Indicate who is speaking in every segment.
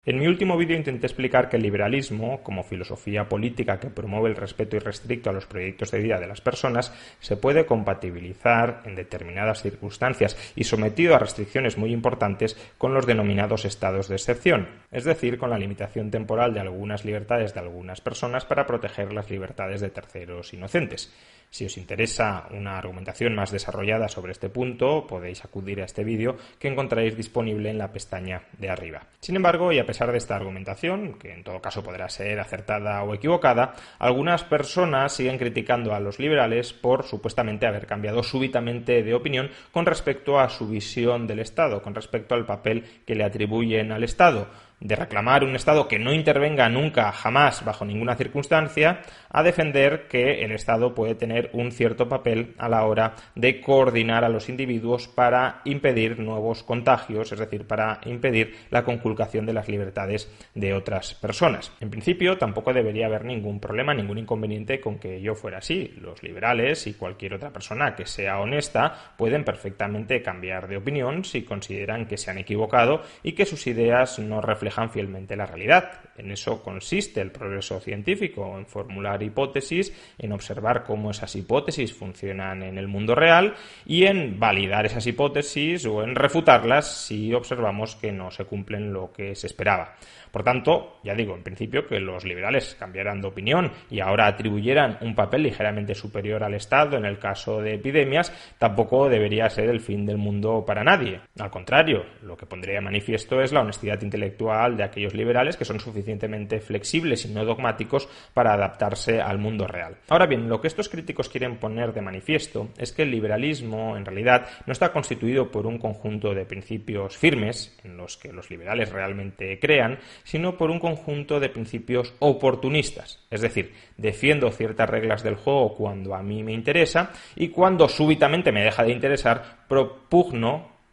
Speaker 1: En mi último vídeo intenté explicar que el liberalismo, como filosofía política que promueve el respeto irrestricto a los proyectos de vida de las personas, se puede compatibilizar en determinadas circunstancias y sometido a restricciones muy importantes con los denominados estados de excepción, es decir, con la limitación temporal de algunas libertades de algunas personas para proteger las libertades de terceros inocentes. Si os interesa una argumentación más desarrollada sobre este punto, podéis acudir a este vídeo que encontraréis disponible en la pestaña de arriba. Sin embargo, y a pesar de esta argumentación, que en todo caso podrá ser acertada o equivocada, algunas personas siguen criticando a los liberales por supuestamente haber cambiado súbitamente de opinión con respecto a su visión del Estado, con respecto al papel que le atribuyen al Estado, de reclamar un Estado que no intervenga nunca, jamás, bajo ninguna circunstancia, a defender que el Estado puede tener un cierto papel a la hora de coordinar a los individuos para impedir nuevos contagios, es decir, para impedir la conculcación de las libertades de otras personas. En principio, tampoco debería haber ningún problema, ningún inconveniente con que ello fuera así. Los liberales y cualquier otra persona que sea honesta pueden perfectamente cambiar de opinión si consideran que se han equivocado y que sus ideas no reflejan fielmente la realidad. En eso consiste el progreso científico, en formular hipótesis, en observar cómo esas hipótesis funcionan en el mundo real y en validar esas hipótesis o en refutarlas si observamos que no se cumplen lo que se esperaba. Por tanto, ya digo, en principio que los liberales cambiaran de opinión y ahora atribuyeran un papel ligeramente superior al Estado en el caso de epidemias, tampoco debería ser el fin del mundo para nadie. Al contrario, lo que pondría de manifiesto es la honestidad intelectual de aquellos liberales que son suficientemente flexibles y no dogmáticos para adaptarse al mundo real. Ahora bien, lo que estos críticos quieren poner de manifiesto es que el liberalismo, en realidad, no está constituido por un conjunto de principios firmes, en los que los liberales realmente crean, sino por un conjunto de principios oportunistas. Es decir, defiendo ciertas reglas del juego cuando a mí me interesa y cuando súbitamente me deja de interesar,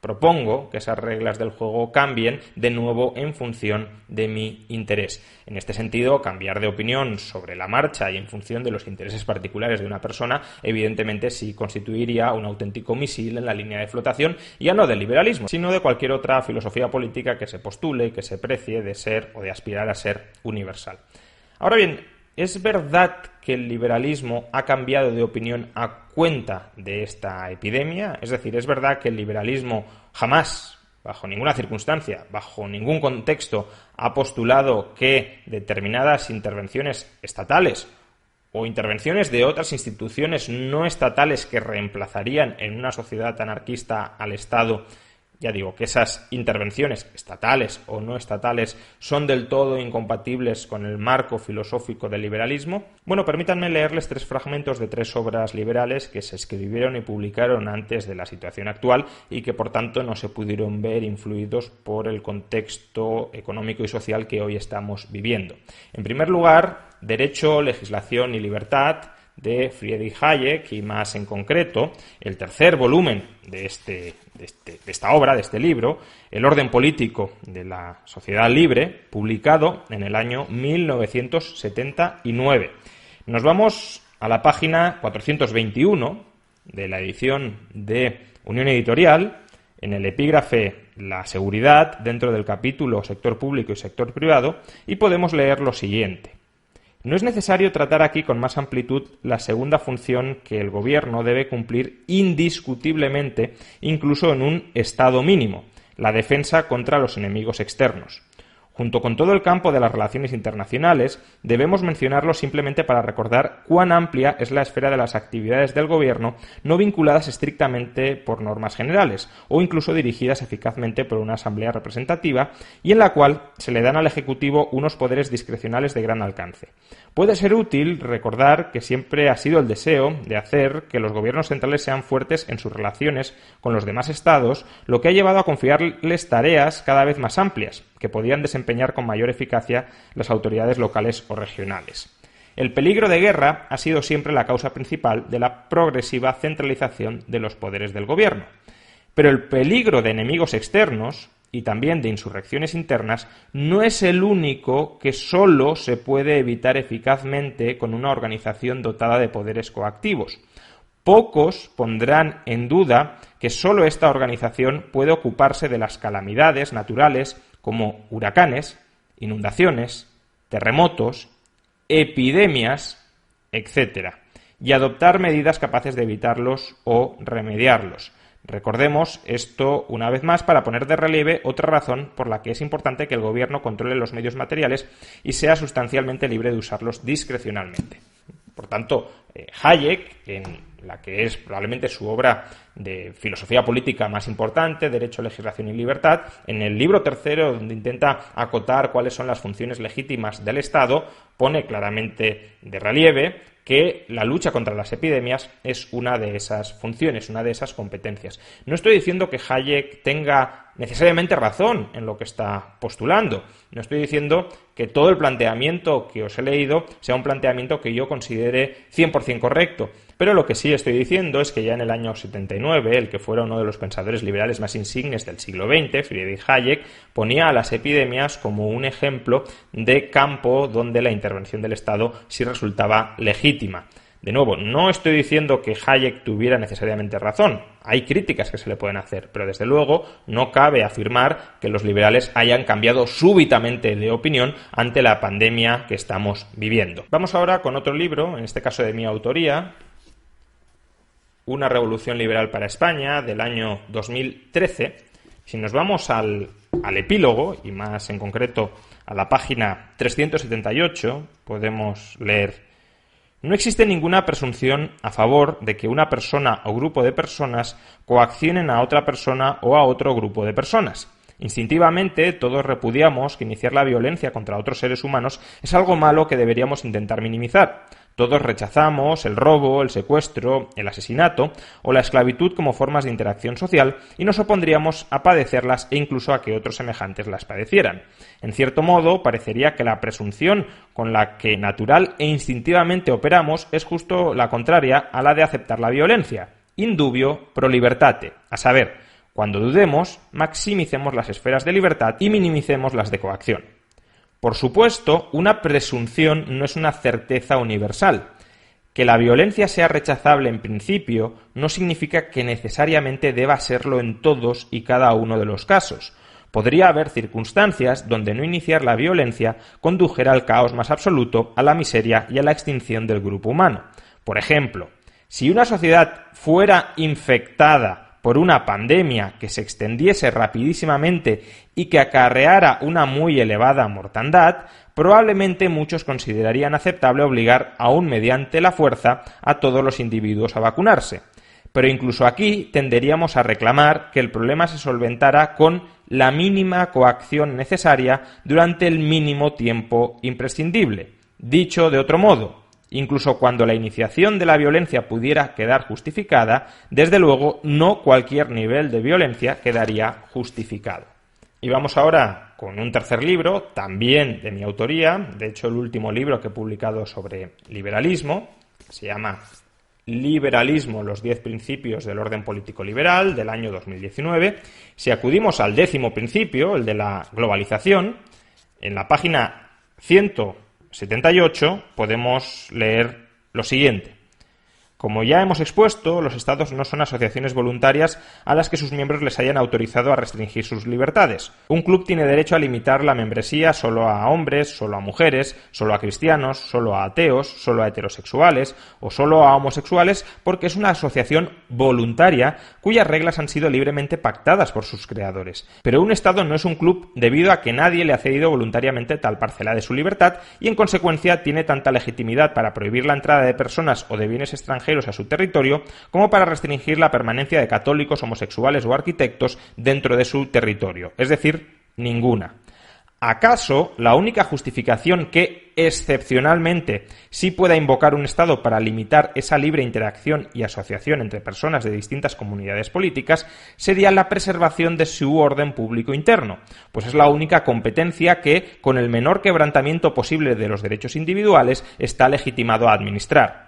Speaker 1: propongo que esas reglas del juego cambien de nuevo en función de mi interés. En este sentido, cambiar de opinión sobre la marcha y en función de los intereses particulares de una persona, evidentemente sí constituiría un auténtico misil en la línea de flotación, ya no del liberalismo, sino de cualquier otra filosofía política que se postule y que se precie de ser o de aspirar a ser universal. Ahora bien, ¿es verdad que el liberalismo ha cambiado de opinión a cuenta de esta epidemia? Es decir, ¿es verdad que el liberalismo jamás, bajo ninguna circunstancia, bajo ningún contexto, ha postulado que determinadas intervenciones estatales o intervenciones de otras instituciones no estatales que reemplazarían en una sociedad anarquista al Estado, ya digo, que esas intervenciones estatales o no estatales son del todo incompatibles con el marco filosófico del liberalismo? Bueno, permítanme leerles 3 fragmentos de 3 obras liberales que se escribieron y publicaron antes de la situación actual y que por tanto no se pudieron ver influidos por el contexto económico y social que hoy estamos viviendo. En primer lugar, Derecho, Legislación y Libertad, de Friedrich Hayek, y más en concreto el tercer volumen de esta obra, de este libro, El orden político de la sociedad libre, publicado en el año 1979. Nos vamos a la página 421 de la edición de Unión Editorial, en el epígrafe La seguridad, dentro del capítulo Sector público y sector privado, y podemos leer lo siguiente. No es necesario tratar aquí con más amplitud la segunda función que el gobierno debe cumplir indiscutiblemente, incluso en un estado mínimo, la defensa contra los enemigos externos. Junto con todo el campo de las relaciones internacionales, debemos mencionarlo simplemente para recordar cuán amplia es la esfera de las actividades del gobierno no vinculadas estrictamente por normas generales o incluso dirigidas eficazmente por una asamblea representativa y en la cual se le dan al Ejecutivo unos poderes discrecionales de gran alcance. Puede ser útil recordar que siempre ha sido el deseo de hacer que los gobiernos centrales sean fuertes en sus relaciones con los demás estados, lo que ha llevado a confiarles tareas cada vez más amplias, que podían desempeñar con mayor eficacia las autoridades locales o regionales. El peligro de guerra ha sido siempre la causa principal de la progresiva centralización de los poderes del gobierno. Pero el peligro de enemigos externos y también de insurrecciones internas no es el único que solo se puede evitar eficazmente con una organización dotada de poderes coactivos. Pocos pondrán en duda que solo esta organización puede ocuparse de las calamidades naturales como huracanes, inundaciones, terremotos, epidemias, etc., y adoptar medidas capaces de evitarlos o remediarlos. Recordemos esto una vez más para poner de relieve otra razón por la que es importante que el gobierno controle los medios materiales y sea sustancialmente libre de usarlos discrecionalmente. Por tanto, Hayek, en la que es probablemente su obra de filosofía política más importante, Derecho, Legislación y Libertad, en el libro tercero, donde intenta acotar cuáles son las funciones legítimas del Estado, pone claramente de relieve que la lucha contra las epidemias es una de esas funciones, una de esas competencias. No estoy diciendo que Hayek tenga necesariamente razón en lo que está postulando. No estoy diciendo que todo el planteamiento que os he leído sea un planteamiento que yo considere 100% correcto. Pero lo que sí estoy diciendo es que ya en el año 79, el que fuera uno de los pensadores liberales más insignes del siglo XX, Friedrich Hayek, ponía a las epidemias como un ejemplo de campo donde la intervención del Estado sí resultaba legítima. De nuevo, no estoy diciendo que Hayek tuviera necesariamente razón. Hay críticas que se le pueden hacer, pero desde luego no cabe afirmar que los liberales hayan cambiado súbitamente de opinión ante la pandemia que estamos viviendo. Vamos ahora con otro libro, en este caso de mi autoría, Una revolución liberal para España, del año 2013. Si nos vamos al epílogo, y más en concreto a la página 378, podemos leer: no existe ninguna presunción a favor de que una persona o grupo de personas coaccionen a otra persona o a otro grupo de personas. Instintivamente, todos repudiamos que iniciar la violencia contra otros seres humanos es algo malo que deberíamos intentar minimizar. Todos rechazamos el robo, el secuestro, el asesinato o la esclavitud como formas de interacción social y nos opondríamos a padecerlas e incluso a que otros semejantes las padecieran. En cierto modo, parecería que la presunción con la que natural e instintivamente operamos es justo la contraria a la de aceptar la violencia. Indubio pro libertate, a saber, cuando dudemos, maximicemos las esferas de libertad y minimicemos las de coacción. Por supuesto, una presunción no es una certeza universal. Que la violencia sea rechazable en principio no significa que necesariamente deba serlo en todos y cada uno de los casos. Podría haber circunstancias donde no iniciar la violencia condujera al caos más absoluto, a la miseria y a la extinción del grupo humano. Por ejemplo, si una sociedad fuera infectada por una pandemia que se extendiese rapidísimamente y que acarreara una muy elevada mortandad, probablemente muchos considerarían aceptable obligar aún mediante la fuerza a todos los individuos a vacunarse. Pero incluso aquí tenderíamos a reclamar que el problema se solventara con la mínima coacción necesaria durante el mínimo tiempo imprescindible. Dicho de otro modo, incluso cuando la iniciación de la violencia pudiera quedar justificada, desde luego no cualquier nivel de violencia quedaría justificado. Y vamos ahora con un tercer libro, también de mi autoría, de hecho el último libro que he publicado sobre liberalismo, se llama Liberalismo, los 10 principios del orden político liberal, del año 2019. Si acudimos al 10º principio, el de la globalización, en la página 178 podemos leer lo siguiente. Como ya hemos expuesto, los estados no son asociaciones voluntarias a las que sus miembros les hayan autorizado a restringir sus libertades. Un club tiene derecho a limitar la membresía solo a hombres, solo a mujeres, solo a cristianos, solo a ateos, solo a heterosexuales o solo a homosexuales porque es una asociación voluntaria cuyas reglas han sido libremente pactadas por sus creadores. Pero un estado no es un club debido a que nadie le ha cedido voluntariamente tal parcela de su libertad y en consecuencia tiene tanta legitimidad para prohibir la entrada de personas o de bienes extranjeros a su territorio como para restringir la permanencia de católicos, homosexuales o arquitectos dentro de su territorio, es decir, ninguna. ¿Acaso la única justificación que, excepcionalmente, sí pueda invocar un Estado para limitar esa libre interacción y asociación entre personas de distintas comunidades políticas sería la preservación de su orden público interno? Pues es la única competencia que, con el menor quebrantamiento posible de los derechos individuales, está legitimado a administrar.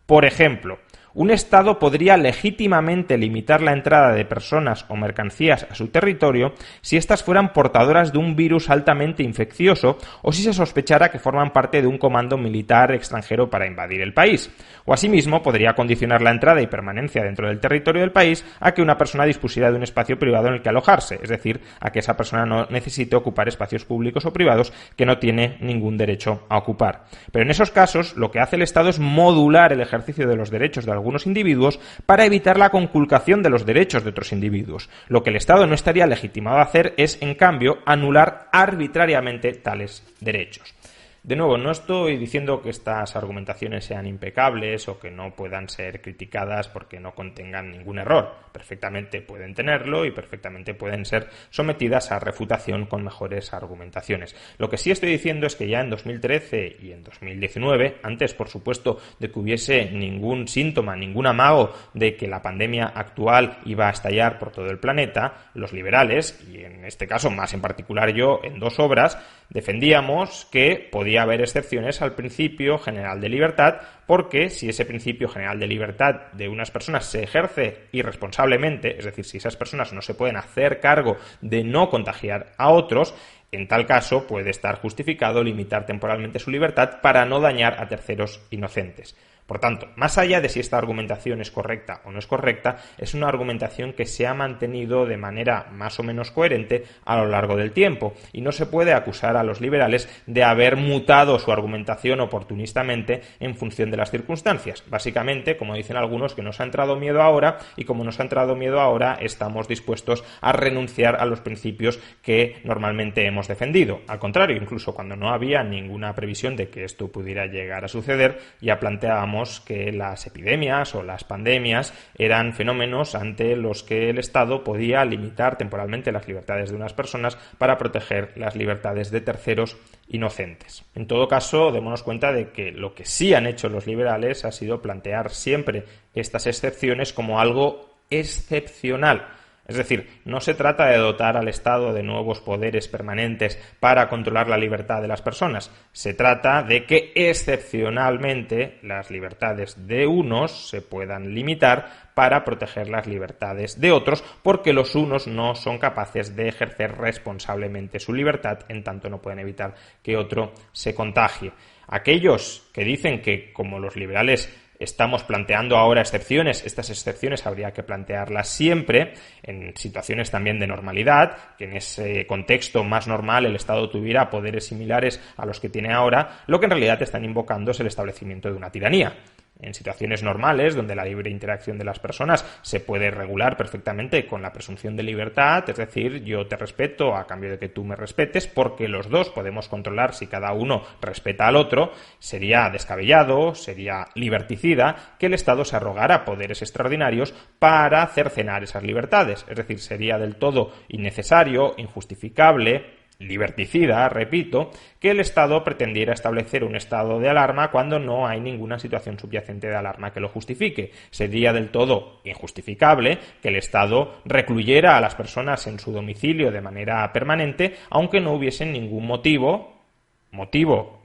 Speaker 1: Por ejemplo, Un Estado podría legítimamente limitar la entrada de personas o mercancías a su territorio si éstas fueran portadoras de un virus altamente infeccioso o si se sospechara que forman parte de un comando militar extranjero para invadir el país. O asimismo podría condicionar la entrada y permanencia dentro del territorio del país a que una persona dispusiera de un espacio privado en el que alojarse, es decir, a que esa persona no necesite ocupar espacios públicos o privados que no tiene ningún derecho a ocupar. Pero en esos casos, lo que hace el Estado es modular el ejercicio de los derechos de algunos individuos para evitar la conculcación de los derechos de otros individuos. Lo que el Estado no estaría legitimado a hacer es, en cambio, anular arbitrariamente tales derechos. De nuevo, no estoy diciendo que estas argumentaciones sean impecables o que no puedan ser criticadas porque no contengan ningún error. Perfectamente pueden tenerlo y perfectamente pueden ser sometidas a refutación con mejores argumentaciones. Lo que sí estoy diciendo es que ya en 2013 y en 2019, antes, por supuesto, de que hubiese ningún síntoma, ningún amago de que la pandemia actual iba a estallar por todo el planeta, los liberales, y en este caso más en particular yo, en dos obras, defendíamos que podía haber excepciones al principio general de libertad, porque si ese principio general de libertad de unas personas se ejerce irresponsablemente, es decir, si esas personas no se pueden hacer cargo de no contagiar a otros, en tal caso puede estar justificado limitar temporalmente su libertad para no dañar a terceros inocentes. Por tanto, más allá de si esta argumentación es correcta o no es correcta, es una argumentación que se ha mantenido de manera más o menos coherente a lo largo del tiempo y no se puede acusar a los liberales de haber mutado su argumentación oportunistamente en función de las circunstancias. Básicamente, como dicen algunos, que nos ha entrado miedo ahora y como nos ha entrado miedo ahora, estamos dispuestos a renunciar a los principios que normalmente hemos defendido. Al contrario, incluso cuando no había ninguna previsión de que esto pudiera llegar a suceder, ya planteábamos que las epidemias o las pandemias eran fenómenos ante los que el Estado podía limitar temporalmente las libertades de unas personas para proteger las libertades de terceros inocentes. En todo caso, démonos cuenta de que lo que sí han hecho los liberales ha sido plantear siempre estas excepciones como algo excepcional. Es decir, no se trata de dotar al Estado de nuevos poderes permanentes para controlar la libertad de las personas. Se trata de que excepcionalmente las libertades de unos se puedan limitar para proteger las libertades de otros, porque los unos no son capaces de ejercer responsablemente su libertad, en tanto no pueden evitar que otro se contagie. Aquellos que dicen que, como los liberales estamos planteando ahora excepciones, estas excepciones habría que plantearlas siempre en situaciones también de normalidad, que en ese contexto más normal el Estado tuviera poderes similares a los que tiene ahora, lo que en realidad están invocando es el establecimiento de una tiranía. En situaciones normales, donde la libre interacción de las personas se puede regular perfectamente con la presunción de libertad, es decir, yo te respeto a cambio de que tú me respetes, porque los dos podemos controlar si cada uno respeta al otro, sería descabellado, sería liberticida que el Estado se arrogara poderes extraordinarios para cercenar esas libertades, es decir, sería del todo innecesario, injustificable, liberticida, repito, que el Estado pretendiera establecer un estado de alarma cuando no hay ninguna situación subyacente de alarma que lo justifique. Sería del todo injustificable que el Estado recluyera a las personas en su domicilio de manera permanente, aunque no hubiese ningún motivo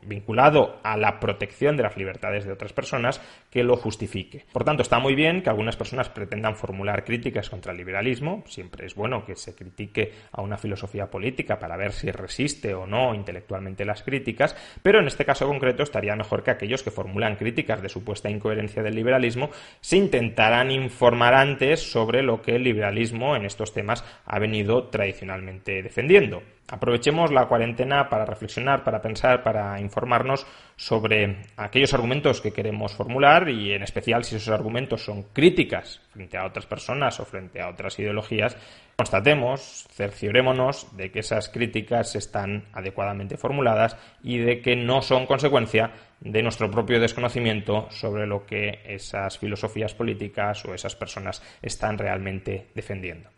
Speaker 1: vinculado a la protección de las libertades de otras personas que lo justifique. Por tanto, está muy bien que algunas personas pretendan formular críticas contra el liberalismo. Siempre es bueno que se critique a una filosofía política para ver si resiste o no intelectualmente las críticas, pero en este caso concreto estaría mejor que aquellos que formulan críticas de supuesta incoherencia del liberalismo se intentaran informar antes sobre lo que el liberalismo en estos temas ha venido tradicionalmente defendiendo. Aprovechemos la cuarentena para reflexionar, para pensar, para informarnos sobre aquellos argumentos que queremos formular y en especial si esos argumentos son críticas frente a otras personas o frente a otras ideologías, constatemos, cerciorémonos de que esas críticas están adecuadamente formuladas y de que no son consecuencia de nuestro propio desconocimiento sobre lo que esas filosofías políticas o esas personas están realmente defendiendo.